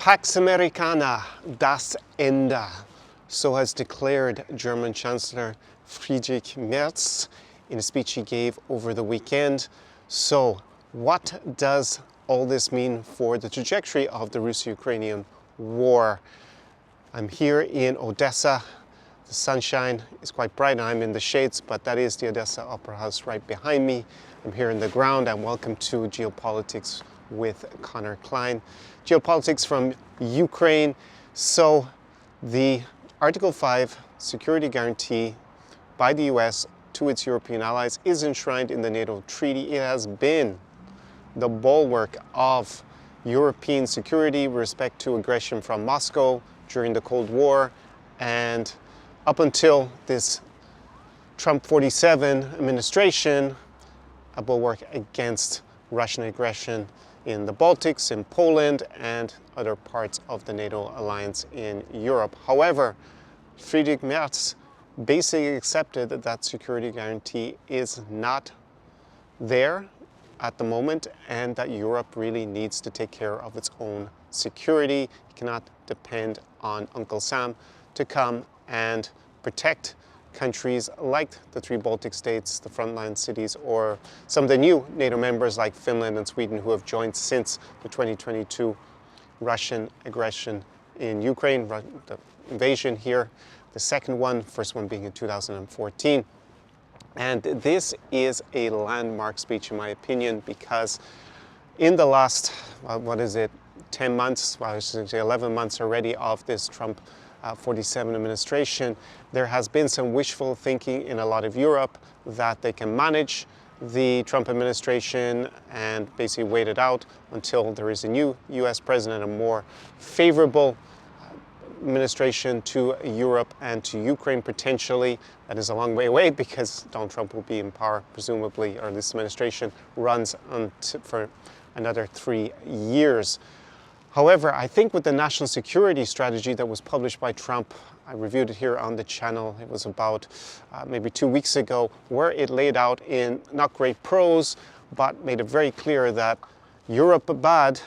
Pax Americana, das Ende. So has declared German Chancellor Friedrich Merz in a speech he gave over the weekend. So what does all this mean for the trajectory of the Russo-Ukrainian war? I'm here in Odessa. The sunshine is quite bright. I'm in the shades, but that is the Odessa Opera House right behind me. I'm here in the ground, and welcome to Geopolitics with Connor Klein. Geopolitics from Ukraine. So the Article 5 security guarantee by the US to its European allies is enshrined in the NATO treaty. It has been the bulwark of European security with respect to aggression from Moscow during the Cold War, and up until this Trump 47 administration, a bulwark against Russian aggression in the Baltics, in Poland, and other parts of the NATO alliance in Europe. However, Friedrich Merz basically accepted that that security guarantee is not there at the moment, and that Europe really needs to take care of its own security. It cannot depend on Uncle Sam to come and protect countries like the three Baltic states, the frontline cities, or some of the new NATO members like Finland and Sweden who have joined since the 2022 Russian aggression in Ukraine, the invasion here, the second one, first one being in 2014. And this is a landmark speech, in my opinion, because in the last, 10 months, well, I should say 11 months already of this Trump 47 administration, there has been some wishful thinking in a lot of Europe that they can manage the Trump administration and basically wait it out until there is a new US president, a more favorable administration to Europe and to Ukraine potentially. That is a long way away because Donald Trump will be in power presumably, or this administration runs for another 3 years. However, I think with the national security strategy that was published by Trump, I reviewed it here on the channel, it was about maybe 2 weeks ago, where it laid out in not great prose, but made it very clear that Europe bad,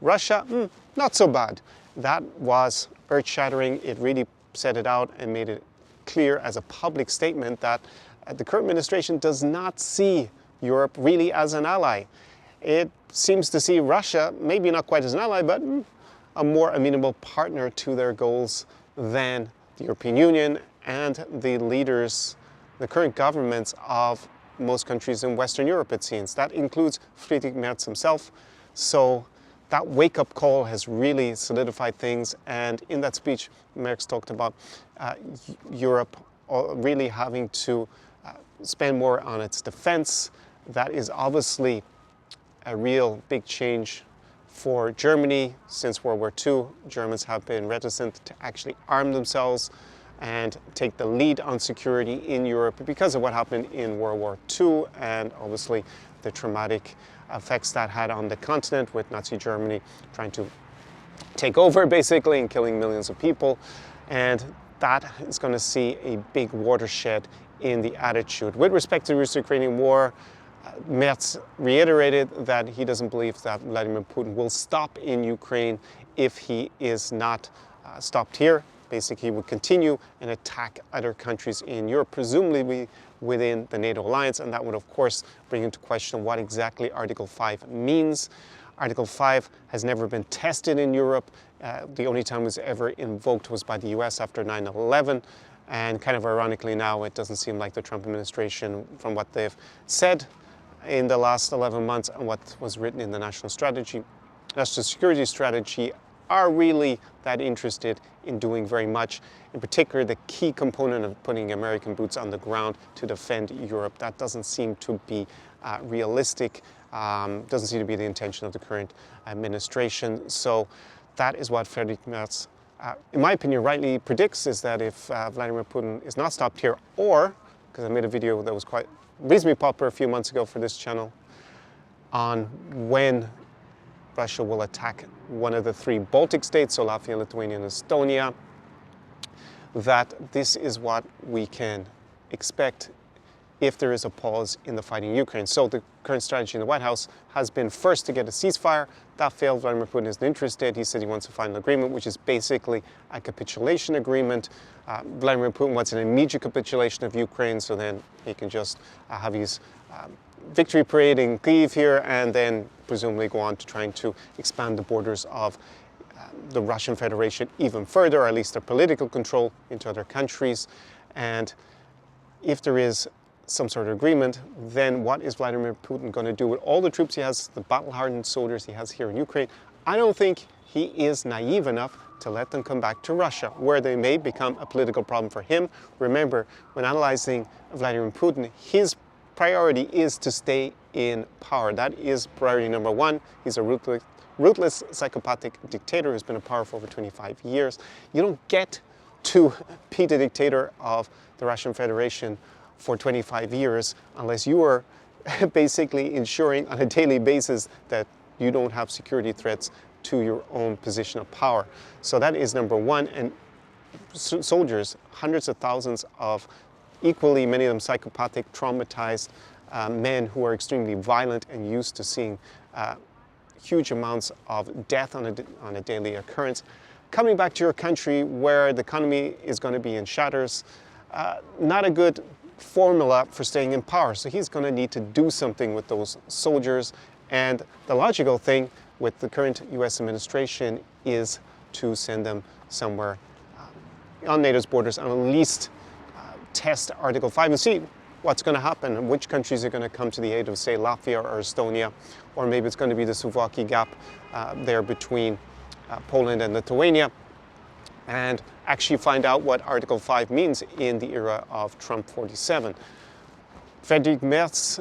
Russia not so bad. That was earth-shattering. It really set it out and made it clear as a public statement that the current administration does not see Europe really as an ally. It seems to see Russia, maybe not quite as an ally, but a more amenable partner to their goals than the European Union and the leaders, the current governments of most countries in Western Europe, it seems. That includes Friedrich Merz himself. So that wake-up call has really solidified things. And in that speech, Merz talked about Europe really having to spend more on its defense. That is obviously a real big change for Germany. Since World War II, Germans have been reticent to actually arm themselves and take the lead on security in Europe because of what happened in World War II and obviously the traumatic effects that had on the continent with Nazi Germany trying to take over basically and killing millions of people. And that is going to see a big watershed in the attitude. With respect to the Russo-Ukrainian war, Merz reiterated that he doesn't believe that Vladimir Putin will stop in Ukraine if he is not stopped here. Basically, he would continue and attack other countries in Europe, presumably within the NATO alliance, and that would, of course, bring into question what exactly Article 5 means. Article 5 has never been tested in Europe. The only time it was ever invoked was by the US after 9/11. And kind of ironically now, it doesn't seem like the Trump administration, from what they've said in the last 11 months and what was written in the national security strategy, are really that interested in doing very much. In particular, the key component of putting American boots on the ground to defend Europe. That doesn't seem to be realistic, doesn't seem to be the intention of the current administration. So that is what Friedrich Merz, in my opinion, rightly predicts, is that if Vladimir Putin is not stopped here, or, because I made a video that was quite reasonably popular a few months ago for this channel, on when Russia will attack one of the three Baltic states, so Latvia, Lithuania, and Estonia, that this is what we can expect if there is a pause in the fighting in Ukraine. So the current strategy in the White House has been first to get a ceasefire. That failed. Vladimir Putin isn't interested. He said he wants a final agreement, which is basically a capitulation agreement. Vladimir Putin wants an immediate capitulation of Ukraine, so then he can just have his victory parade in Kyiv here, and then presumably go on to trying to expand the borders of the Russian Federation even further, or at least their political control into other countries. And if there is some sort of agreement, then what is Vladimir Putin going to do with all the troops he has, the battle-hardened soldiers he has here in Ukraine? I don't think he is naive enough to let them come back to Russia, where they may become a political problem for him. Remember, when analyzing Vladimir Putin, his priority is to stay in power. That is priority number one. He's a ruthless psychopathic dictator who's been in power for over 25 years. You don't get to be the dictator of the Russian Federation for 25 years unless you are basically ensuring on a daily basis that you don't have security threats to your own position of power. So that is number one. And soldiers, hundreds of thousands of equally, many of them psychopathic, traumatized men who are extremely violent and used to seeing huge amounts of death on a daily occurrence. Coming back to your country where the economy is going to be in shatters, not a good formula for staying in power. So he's going to need to do something with those soldiers. And the logical thing with the current US administration is to send them somewhere on NATO's borders and at least test Article 5 and see what's going to happen and which countries are going to come to the aid of, say, Latvia or Estonia, or maybe it's going to be the Suwalki Gap there between Poland and Lithuania, and actually find out what Article 5 means in the era of Trump 47. Friedrich Merz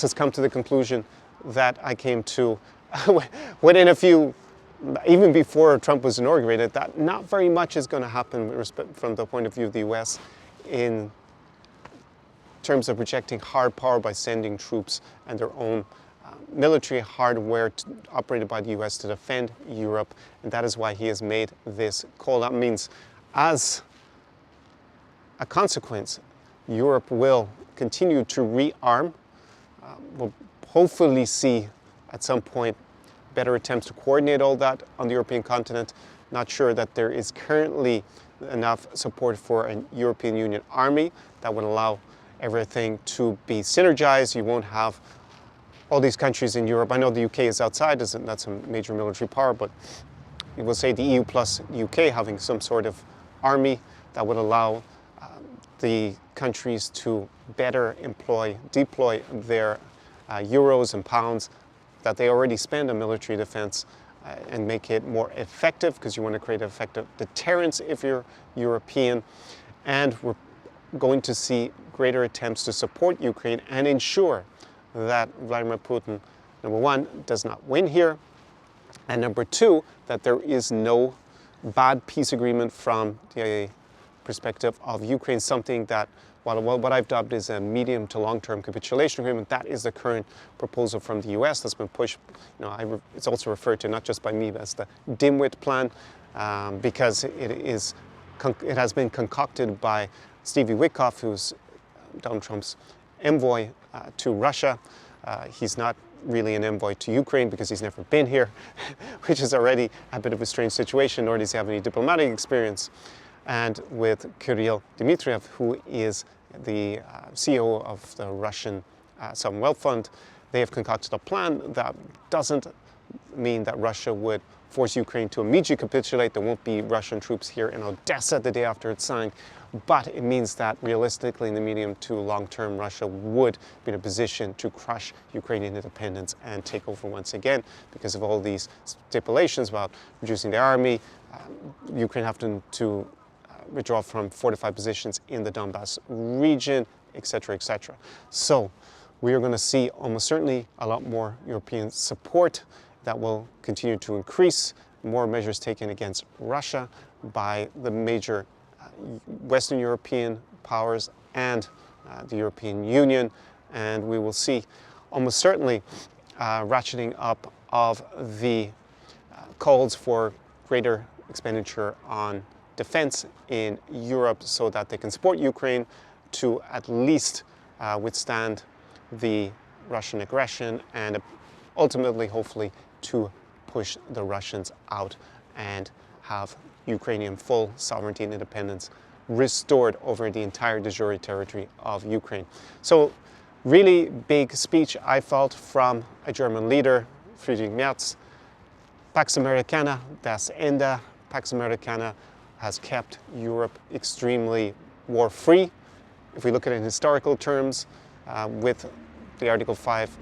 has come to the conclusion that I came to within a few, even before Trump was inaugurated, that not very much is going to happen with respect, from the point of view of the US in terms of projecting hard power by sending troops and their own military hardware operated by the US to defend Europe, and that is why he has made this call. That means, as a consequence, Europe will continue to rearm. We'll hopefully see at some point better attempts to coordinate all that on the European continent. Not sure that there is currently enough support for a European Union army that would allow everything to be synergized. You won't have all these countries in Europe. I know the UK is outside, that's a major military power, but we will say the EU plus UK having some sort of army that would allow the countries to better deploy their euros and pounds that they already spend on military defense and make it more effective, because you want to create an effective deterrence if you're European. And we're going to see greater attempts to support Ukraine and ensure that Vladimir Putin, number one, does not win here, and number two, that there is no bad peace agreement from the perspective of Ukraine, something that, what I've dubbed is a medium to long-term capitulation agreement. That is the current proposal from the US that's been pushed. It's also referred to, not just by me, as the dimwit plan, because it has been concocted by Stevie Witkoff, who's Donald Trump's envoy to Russia. He's not really an envoy to Ukraine because he's never been here, which is already a bit of a strange situation, nor does he have any diplomatic experience. And with Kirill Dmitriev, who is the CEO of the Russian Sovereign Wealth Fund, they have concocted a plan that doesn't mean that Russia would force Ukraine to immediately capitulate. There won't be Russian troops here in Odessa the day after it's signed, but it means that realistically in the medium to long term, Russia would be in a position to crush Ukrainian independence and take over once again because of all these stipulations about reducing the army, Ukraine having to withdraw from fortified positions in the Donbass region, etc., etc. So we are going to see almost certainly a lot more European support that will continue to increase, more measures taken against Russia by the major Western European powers and the European Union, and we will see almost certainly ratcheting up of the calls for greater expenditure on defense in Europe so that they can support Ukraine to at least withstand the Russian aggression and ultimately, hopefully, to push the Russians out and have Ukrainian full sovereignty and independence restored over the entire de jure territory of Ukraine. So really big speech, I felt, from a German leader, Friedrich Merz. Pax Americana, das Ende. Pax Americana has kept Europe extremely war-free. If we look at it in historical terms, with the Article 5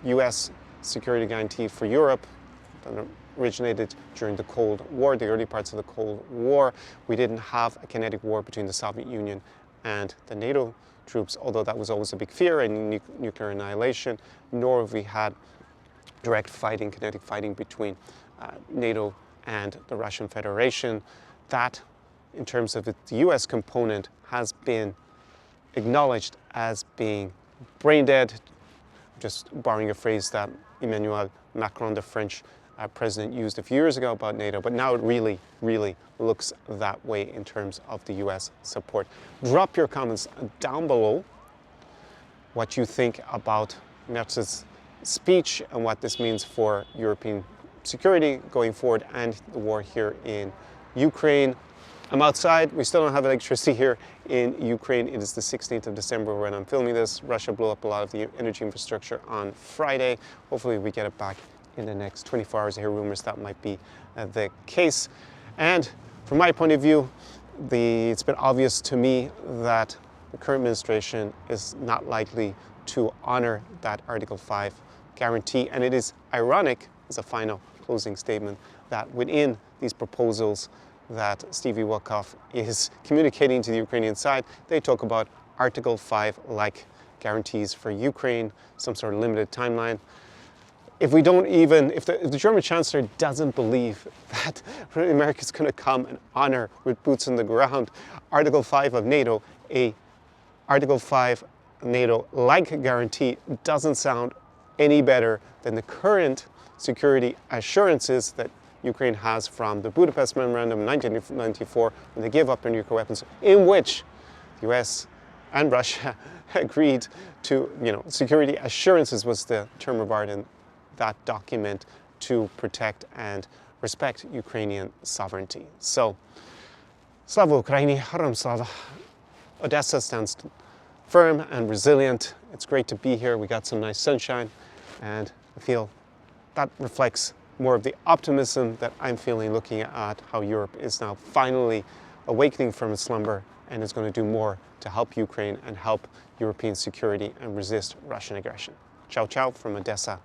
US security guarantee for Europe, that originated during the Cold War, the early parts of the Cold War, we didn't have a kinetic war between the Soviet Union and the NATO troops, although that was always a big fear, and nuclear annihilation, nor have we had direct fighting, kinetic fighting between NATO and the Russian Federation. That, in terms of the US component, has been acknowledged as being brain dead, just borrowing a phrase that Emmanuel Macron, the French president, used a few years ago about NATO, but now it really, really looks that way in terms of the US support. Drop your comments down below what you think about Merz's speech and what this means for European security going forward and the war here in Ukraine. I'm outside. We still don't have electricity here in Ukraine. It is the 16th of December when I'm filming this. Russia blew up a lot of the energy infrastructure on Friday. Hopefully we get it back in the next 24 hours. I hear rumors that might be the case. And from my point of view, it's been obvious to me that the current administration is not likely to honor that Article 5 guarantee. And it is ironic, as a final closing statement, that within these proposals that Stevie Witkoff is communicating to the Ukrainian side, they talk about Article 5-like guarantees for Ukraine, some sort of limited timeline. If the German Chancellor doesn't believe that America is going to come and honor with boots on the ground Article 5 of NATO, a Article 5 NATO-like guarantee doesn't sound any better than the current security assurances that Ukraine has from the Budapest Memorandum in 1994, when they gave up their nuclear weapons, in which the US and Russia agreed to, security assurances was the term of art in that document, to protect and respect Ukrainian sovereignty. So, Slava Ukraini, Haram Slava. Odessa stands firm and resilient. It's great to be here. We got some nice sunshine, and I feel that reflects more of the optimism that I'm feeling looking at how Europe is now finally awakening from its slumber and is going to do more to help Ukraine and help European security and resist Russian aggression. Ciao, ciao from Odessa.